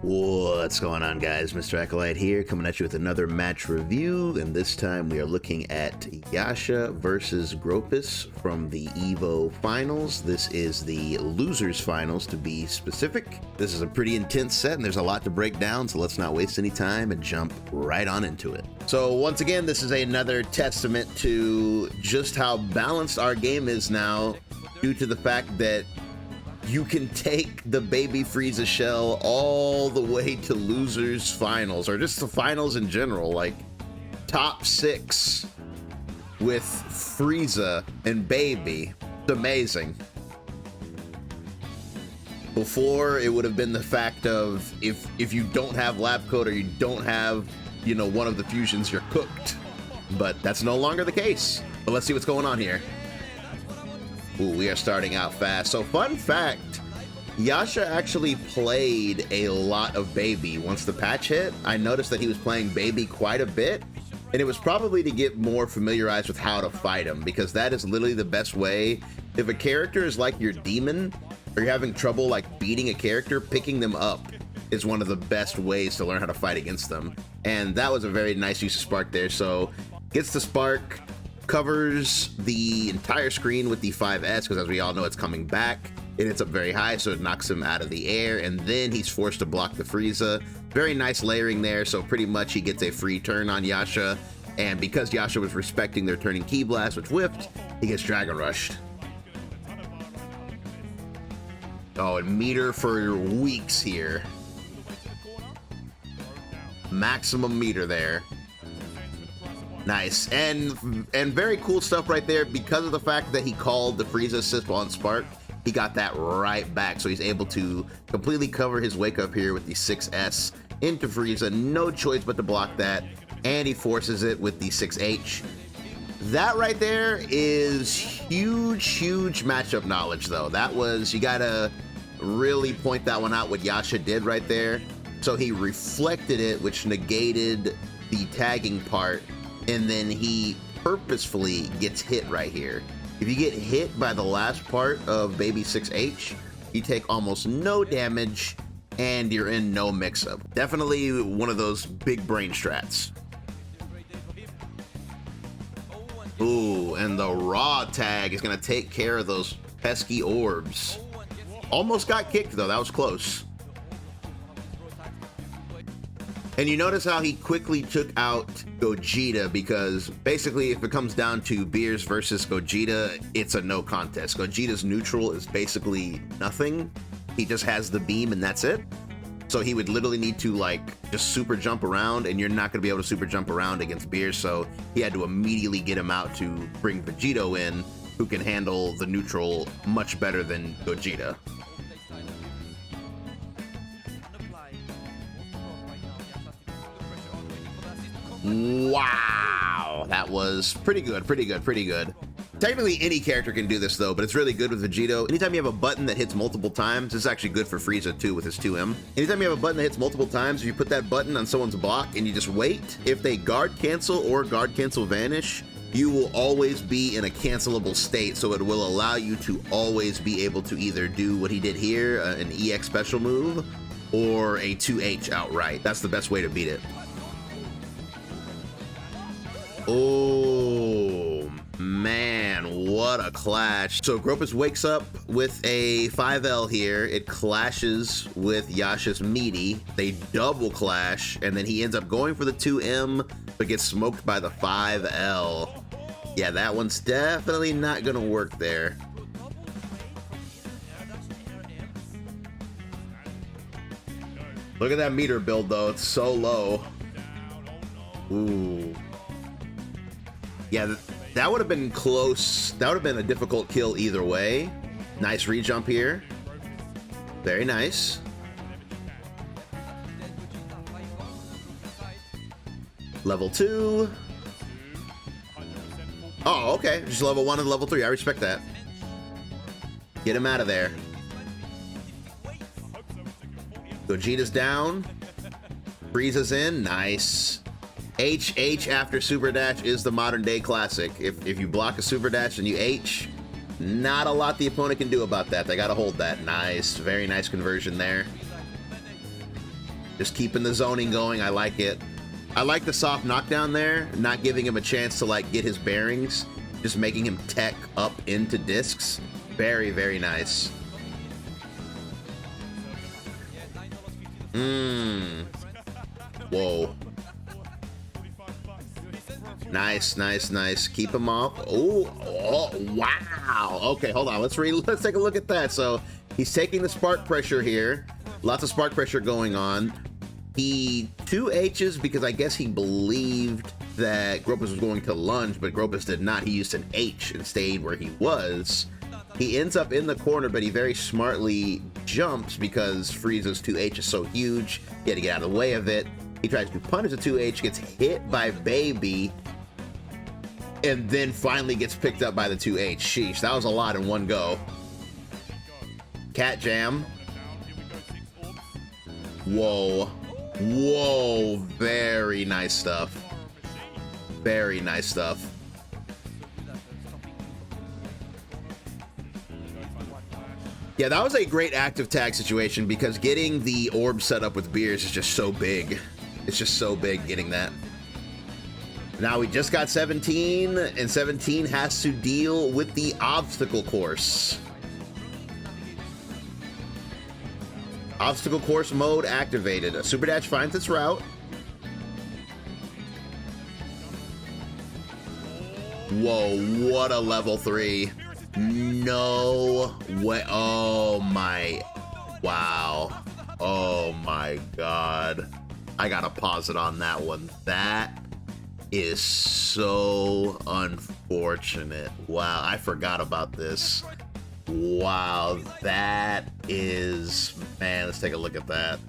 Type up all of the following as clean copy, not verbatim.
What's going on, guys? Mr. Acolyte here, coming at you with another match review, and this time we are looking at Yasha versus Gropis from the EVO Finals. This is the Losers Finals, to be specific. This is a pretty intense set, and there's a lot to break down, so let's not waste any time and jump right on into it. So once again, this is another testament to just how balanced our game is now, due to the fact that you can take the baby Frieza shell all the way to Losers Finals, or just the finals in general, like top 6 with Frieza and baby. It's amazing. Before, it would have been the fact of if you don't have lab coat or you don't have, you know, one of the fusions, you're cooked. But that's no longer the case. But let's see what's going on here. Ooh, we are starting out fast. So fun fact, Yasha actually played a lot of baby. Once the patch hit, I noticed that he was playing baby quite a bit, and it was probably to get more familiarized with how to fight him, because that is literally the best way. If a character is like your demon, or you're having trouble like beating a character, picking them up is one of the best ways to learn how to fight against them. And that was a very nice use of spark there. So gets the spark, covers the entire screen with the 5S, because as we all know, it's coming back. It hits up very high, so it knocks him out of the air, and then he's forced to block the Frieza. Very nice layering there, so pretty much he gets a free turn on Yasha, and because Yasha was respecting their turning Ki Blast, which whiffed, he gets Dragon Rushed. Oh, and meter for weeks here. Maximum meter there. Nice, and very cool stuff right there. Because of the fact that he called the Frieza assist on Spark, he got that right back, so he's able to completely cover his wake up here with the 6S into Frieza. No choice but to block that, and he forces it with the 6H. That right there is huge matchup knowledge, though. That was, you gotta really point that one out, what Yasha did right there. So he reflected it, which negated the tagging part, and then he purposefully gets hit right here. If you get hit by the last part of baby 6H, you take almost no damage and you're in no mix-up. Definitely one of those big brain strats. Ooh, and the raw tag is gonna take care of those pesky orbs. Almost got kicked though, that was close. And you notice how he quickly took out Gogeta, because basically if it comes down to Beerus versus Gogeta, it's a no contest. Gogeta's neutral is basically nothing. He just has the beam and that's it. So he would literally need to like just super jump around, and you're not gonna be able to super jump around against Beerus, so he had to immediately get him out to bring Vegito in, who can handle the neutral much better than Gogeta. Wow, that was pretty good. Technically any character can do this though, but it's really good with Vegito. Anytime you have a button that hits multiple times, this is actually good for Frieza too with his 2M. Anytime you have a button that hits multiple times, if you put that button on someone's block and you just wait, if they guard cancel or guard cancel vanish, you will always be in a cancelable state, so it will allow you to always be able to either do what he did here, an EX special move, or a 2H outright. That's the best way to beat it. Oh man, what a clash. So Gropis wakes up with a 5L here. It clashes with Yasha's meaty. They double clash, and then he ends up going for the 2M, but gets smoked by the 5L. Yeah, that one's definitely not gonna work there. Look at that meter build though, it's so low. Ooh. Yeah, that would have been close. That would have been a difficult kill either way. Nice re-jump here. Very nice. Level 2. Oh, okay. Just level 1 and level 3. I respect that. Get him out of there. Gogeta's down. Frieza's in. Nice. HH after super dash is the modern day classic. If you block a super dash and you H, not a lot the opponent can do about that. They gotta hold that. Nice, very nice conversion there. Just keeping the zoning going. I like it. I like the soft knockdown there, not giving him a chance to like get his bearings, just making him tech up into discs. Very, very nice. Whoa. Nice, nice, nice. Keep him off. Oh, wow. Okay, hold on. Let's take a look at that. So he's taking the spark pressure here. Lots of spark pressure going on. He 2H's because I guess he believed that Gropis was going to lunge, but Gropis did not. He used an H and stayed where he was. He ends up in the corner, but he very smartly jumps because Frieza's 2H is so huge. He had to get out of the way of it. He tries to punish the 2H, gets hit by Baby, and then finally gets picked up by the 2H. Sheesh, that was a lot in one go. Cat Jam. Whoa. Whoa, very nice stuff. Very nice stuff. Yeah, that was a great active tag situation because getting the orb set up with beers is just so big. It's just so big getting that. Now we just got 17, and 17 has to deal with the obstacle course. Obstacle course mode activated. A super dash finds its route. Whoa, what a level 3. No way. Oh my. Wow. Oh my God. I gotta pause it on that one. That is so unfortunate. Wow, I forgot about this. Wow, that is, man, let's take a look at that.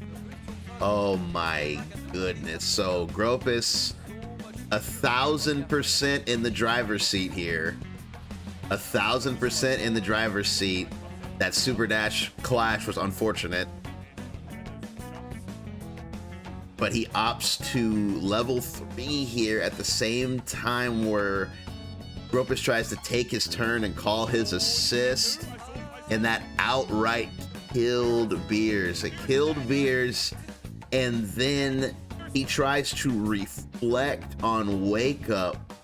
Oh my goodness. So Gropis, 1,000% in the driver's seat here. 1,000% in the driver's seat. That super dash clash was unfortunate. But he opts to level 3 here at the same time where Gropis tries to take his turn and call his assist, and that outright killed Beers. It killed Beers, and then he tries to reflect on Wake Up,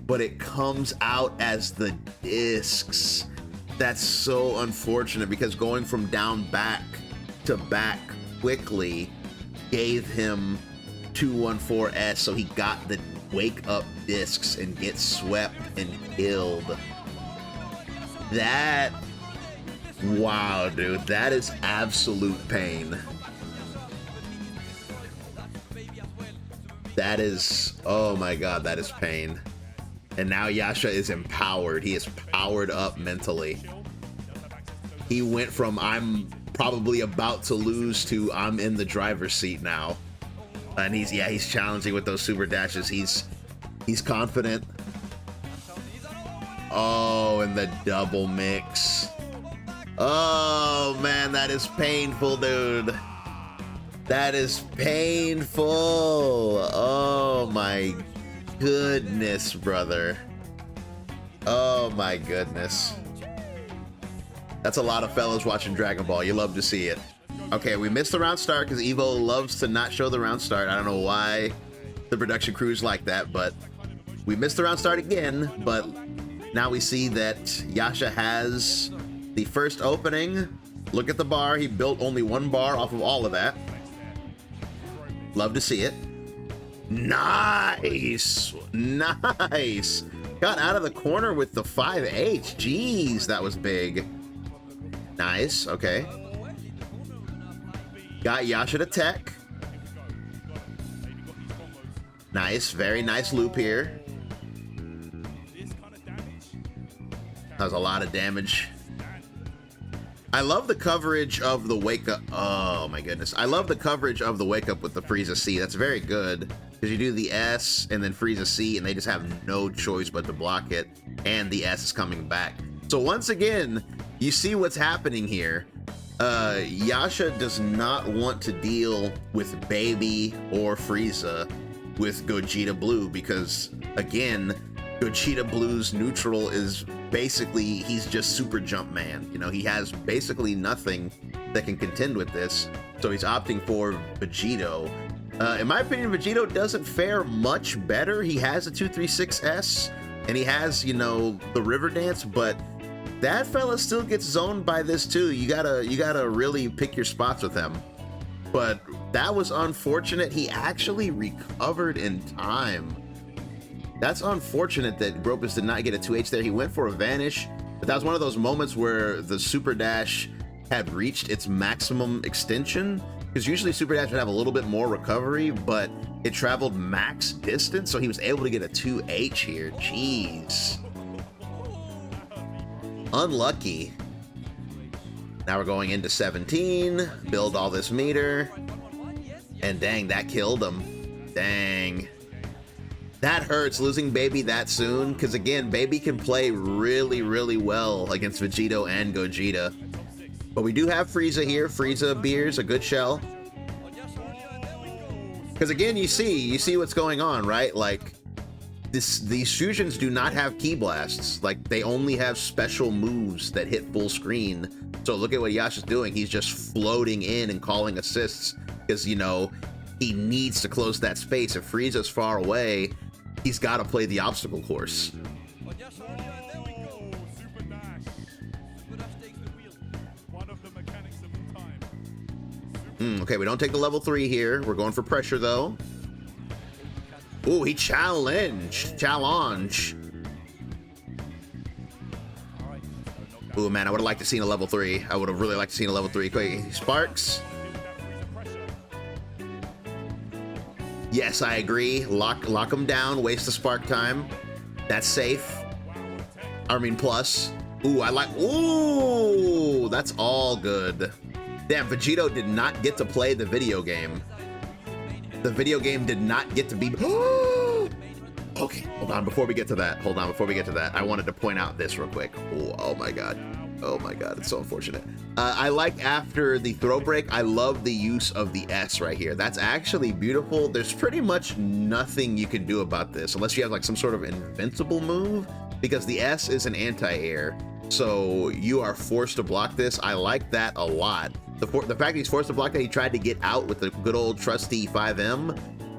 but it comes out as the discs. That's so unfortunate because going from down back to back quickly gave him 214S, so he got the Wake Up discs and gets swept and killed. That, wow, dude, that is absolute pain. That is, oh my God, that is pain. And now Yasha is empowered. He is powered up mentally. He went from I'm probably about to lose to I'm in the driver's seat now. And he's challenging with those super dashes. He's confident. Oh, and the double mix. Oh man, that is painful, dude. That is painful. Oh my goodness, brother. Oh my goodness. That's a lot of fellas watching Dragon Ball. You love to see it. Okay, we missed the round start because Evo loves to not show the round start. I don't know why the production crew's like that, but we missed the round start again. But now we see that Yasha has the first opening. Look at the bar. He built only 1 bar off of all of that. Love to see it. Nice. Nice. Got out of the corner with the 5H. Jeez, that was big. Nice. Okay. Got Yasha to tech. Nice. Very nice loop here. That was a lot of damage. I love the coverage of the Wake Up. Oh my goodness. I love the coverage of the Wake Up with the Frieza C. That's very good because you do the S and then Frieza C and they just have no choice but to block it. And the S is coming back. So once again, you see what's happening here. Yasha does not want to deal with Baby or Frieza with Gogeta Blue because, again, Gogeta Blue's neutral is basically, he's just Super Jump Man. You know, he has basically nothing that can contend with this, so he's opting for Vegito. In my opinion, Vegito doesn't fare much better. He has a 236S, and he has, you know, the River Dance, but that fella still gets zoned by this too. You gotta really pick your spots with him. But that was unfortunate. He actually recovered in time. That's unfortunate that Gropis did not get a 2H there. He went for a vanish, but that was one of those moments where the super dash had reached its maximum extension, because usually super dash would have a little bit more recovery, but it traveled max distance, so he was able to get a 2H here. Jeez. Unlucky. Now we're going into 17, build all this meter, and dang, that killed him. Dang. That hurts, losing Baby that soon, because again, Baby can play really, really well against Vegito and Gogeta. But we do have Frieza here. Frieza beers a good shell. Because again, you see what's going on, right? Like, these fusions do not have Ki Blasts. Like, they only have special moves that hit full screen. So look at what Yasha's doing. He's just floating in and calling assists because, you know, he needs to close that space. If Frieza's far away, he's got to play the obstacle course. Okay, we don't take the level 3 here. We're going for pressure, though. Ooh, he challenged. Challenge. Ooh, man, I would have liked to see a level 3. I would have really liked to see a level 3. Quick, Sparks. Yes, I agree. Lock him down. Waste the spark time. That's safe. I mean, plus. Ooh, I like. Ooh, that's all good. Damn, Vegito did not get to play the video game. The video game did not get to be. Okay, hold on. Before we get to that, I wanted to point out this real quick. Ooh, oh my god. Oh my god, it's so unfortunate. I like after the throw break, I love the use of the S right here. That's actually beautiful. There's pretty much nothing you can do about this unless you have like some sort of invincible move, because the S is an anti-air. So you are forced to block this. I like that a lot. The fact that he's forced to block that, he tried to get out with the good old trusty 5M,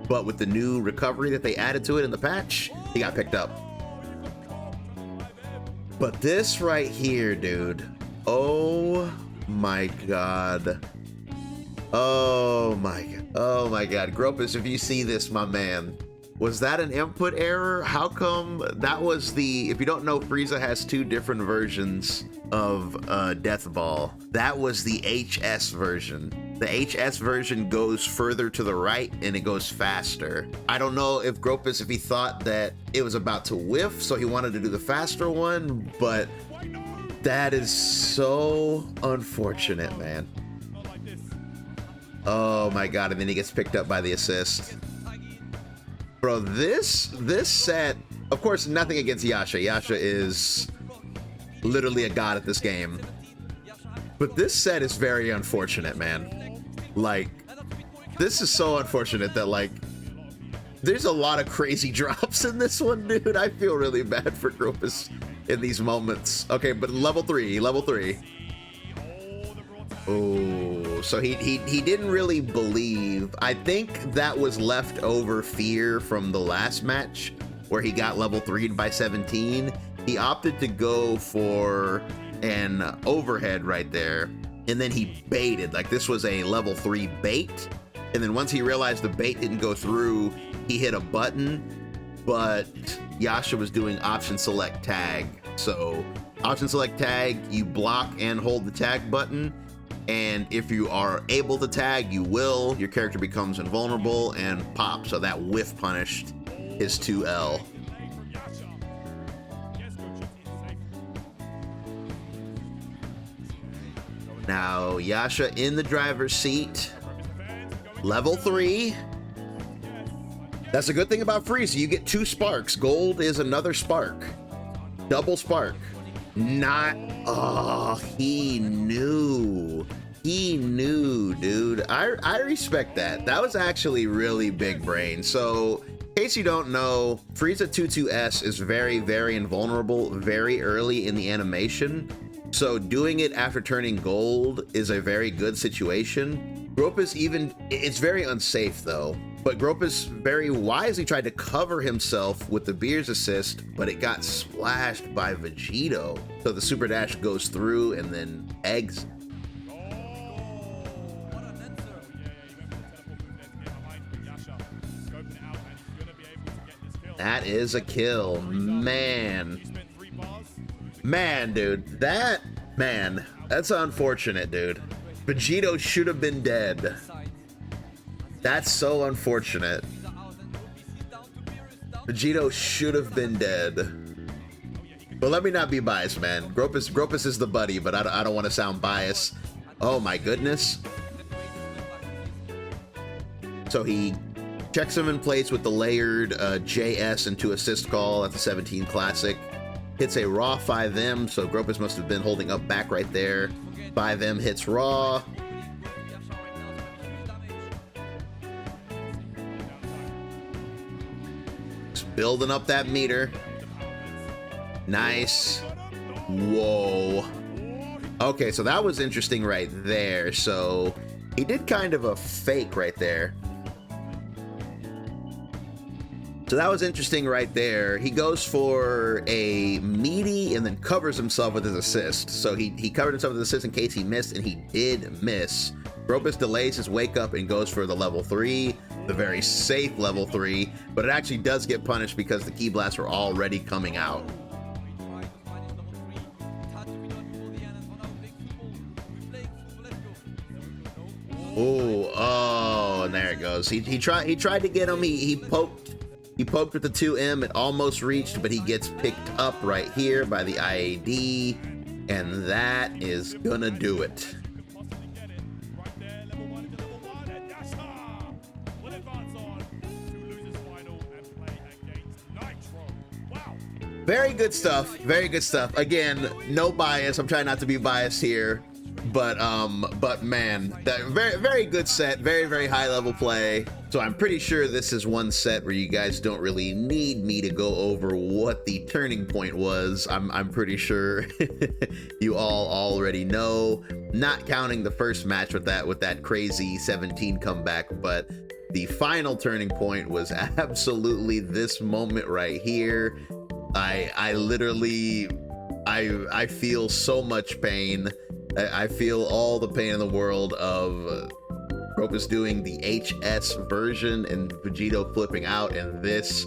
but with the new recovery that they added to it in the patch, he got picked up. But this right here, dude. Oh my god. Oh my god. Oh my god. Gropis, if you see this, my man, was that an input error? How come that was the... If you don't know, Frieza has 2 different versions of Death Ball. That was the HS version. The HS version goes further to the right and it goes faster. I don't know if Gropis, if he thought that it was about to whiff, so he wanted to do the faster one, but that is so unfortunate, man. Oh my god, and then he gets picked up by the assist. Bro, this set, of course, nothing against Yasha. Yasha is literally a god at this game. But this set is very unfortunate, man. Like, this is so unfortunate that, like, there's a lot of crazy drops in this one, dude. I feel really bad for Gropis in these moments. Okay, but level 3. Oh, so he didn't really believe. I think that was leftover fear from the last match where he got level 3'd by 17. He opted to go for an overhead right there, and then he baited. Like, this was a level 3 bait, and then once he realized the bait didn't go through, he hit a button, but Yasha was doing option select tag. So option select tag, you block and hold the tag button, and if you are able to tag, you will. Your character becomes invulnerable and pop. So that whiff punished his 2L. Now, Yasha in the driver's seat. Level 3. That's a good thing about Frieza. You get 2 sparks. Gold is another spark. Double spark. Not... Oh, he knew. He knew, dude. I respect that. That was actually really big brain. So, in case you don't know, Frieza 22S is very, very invulnerable very early in the animation. So doing it after turning gold is a very good situation. Gropis it's very unsafe though, but Gropis very wisely tried to cover himself with the Beer's assist, but it got splashed by Vegito. So the super dash goes through and then eggs. That is a kill, man. Man, dude, that's unfortunate, dude. Vegito should have been dead. That's so unfortunate. Vegito should have been dead. But let me not be biased, man. Gropis is the buddy, but I don't want to sound biased. Oh my goodness. So he checks him in place with the layered JS into assist call at the 17 classic. Hits a raw 5M, so Gropis must have been holding up back right there. 5M hits raw. Just building up that meter. Nice. Whoa. Okay, so that was interesting right there. So he did kind of a fake right there. So that was interesting right there. He goes for a meaty and then covers himself with his assist. So he covered himself with his assist in case he missed, and he did miss. Gropis delays his wake up and goes for the level 3, the very safe level 3, but it actually does get punished because the key blasts were already coming out. Oh, and there it goes. He tried to get him. He poked with the 2M, it almost reached, but he gets picked up right here by the IAD, and that is gonna do it. Very good stuff, very good stuff. Again, no bias, I'm trying not to be biased here, but man, that very good set, very high level play. So I'm pretty sure this is one set where you guys don't really need me to go over what the turning point was. I'm pretty sure you all already know, not counting the first match with that crazy 17 comeback, but the final turning point was absolutely this moment right here. I literally feel so much pain. I feel all the pain in the world of Gropis doing the HS version and Vegito flipping out, and this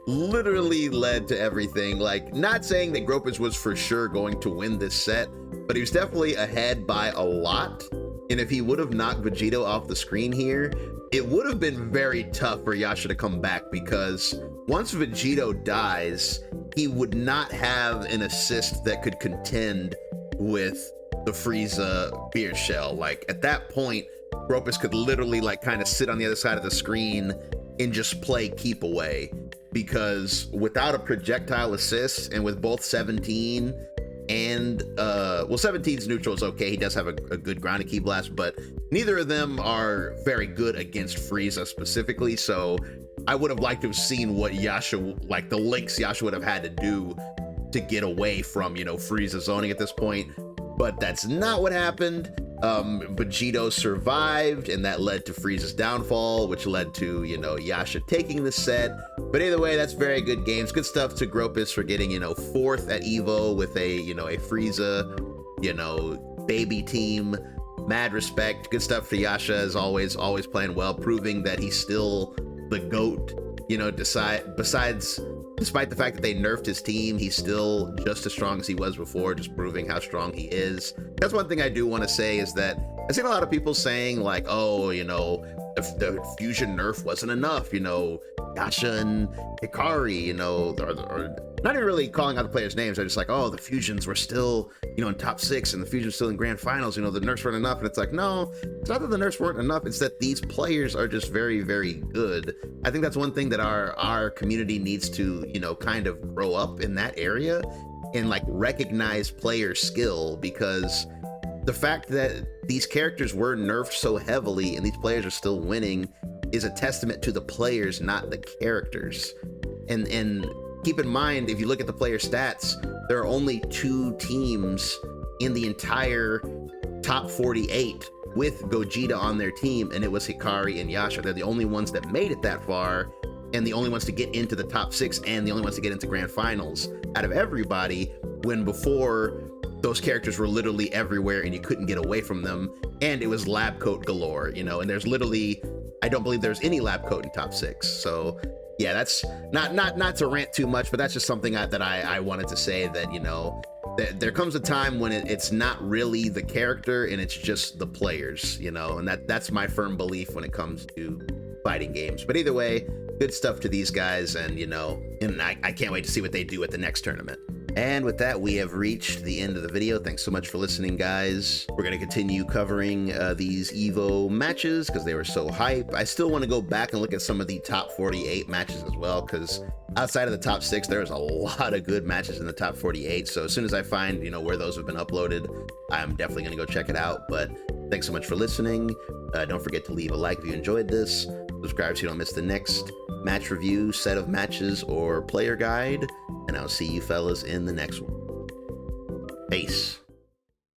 literally led to everything. Like, not saying that Gropis was for sure going to win this set, but he was definitely ahead by a lot. And if he would have knocked Vegito off the screen here, it would have been very tough for Yasha to come back, because once Vegito dies, he would not have an assist that could contend with the Frieza beer shell. Like, at that point, Gropis could literally like kind of sit on the other side of the screen and just play keep away, because without a projectile assist and with both 17 and well, 17's neutral is okay, he does have a good grounded key blast, but neither of them are very good against Frieza specifically. So I would have liked to have seen what Yasha, like the links Yasha would have had to do to get away from, you know, Frieza zoning at this point, but that's not what happened. Vegito survived, and that led to Frieza's downfall, which led to, you know, Yasha taking the set. But either way, that's very good games. Good stuff to Gropis for getting, you know, 4th at Evo with a, you know, a Frieza, you know, baby team. Mad respect. Good stuff for Yasha, as always playing well, proving that he's still the GOAT. You know, despite the fact that they nerfed his team, he's still just as strong as he was before, just proving how strong he is. That's one thing I do want to say, is that I've seen a lot of people saying like, oh, you know, the fusion nerf wasn't enough, you know, Yasha and Hikari, you know, or not even really calling out the players' names. They're just like, oh, the fusions were still, you know, in top 6 and the fusion's still in grand finals, you know, the nerfs weren't enough. And it's like, no, it's not that the nerfs weren't enough, it's that these players are just very good. I think that's one thing that our community needs to, you know, kind of grow up in that area and like recognize player skill, because the fact that these characters were nerfed so heavily and these players are still winning is a testament to the players, not the characters. And keep in mind, if you look at the player stats, there are only 2 teams in the entire top 48 with Gogeta on their team, and it was Hikari and Yasha. They're the only ones that made it that far, and the only ones to get into the top 6, and the only ones to get into grand finals out of everybody, when before those characters were literally everywhere and you couldn't get away from them, and it was lab coat galore, you know, and there's literally, I don't believe there's any lab coat in top 6. So yeah, that's not to rant too much, but that's just something that I wanted to say, that, you know, there comes a time when it's not really the character and it's just the players, you know, and that's my firm belief when it comes to fighting games. But either way, good stuff to these guys, and you know, and I can't wait to see what they do at the next tournament. And with that, we have reached the end of the video. Thanks so much for listening, guys. We're going to continue covering these EVO matches because they were so hype. I still want to go back and look at some of the top 48 matches as well, because outside of the top 6, there's a lot of good matches in the top 48. So as soon as I find, you know, where those have been uploaded, I'm definitely going to go check it out. But thanks so much for listening. Don't forget to leave a like if you enjoyed this. Subscribe so you don't miss the next match review, set of matches, or player guide. And I'll see you fellas in the next one. Peace.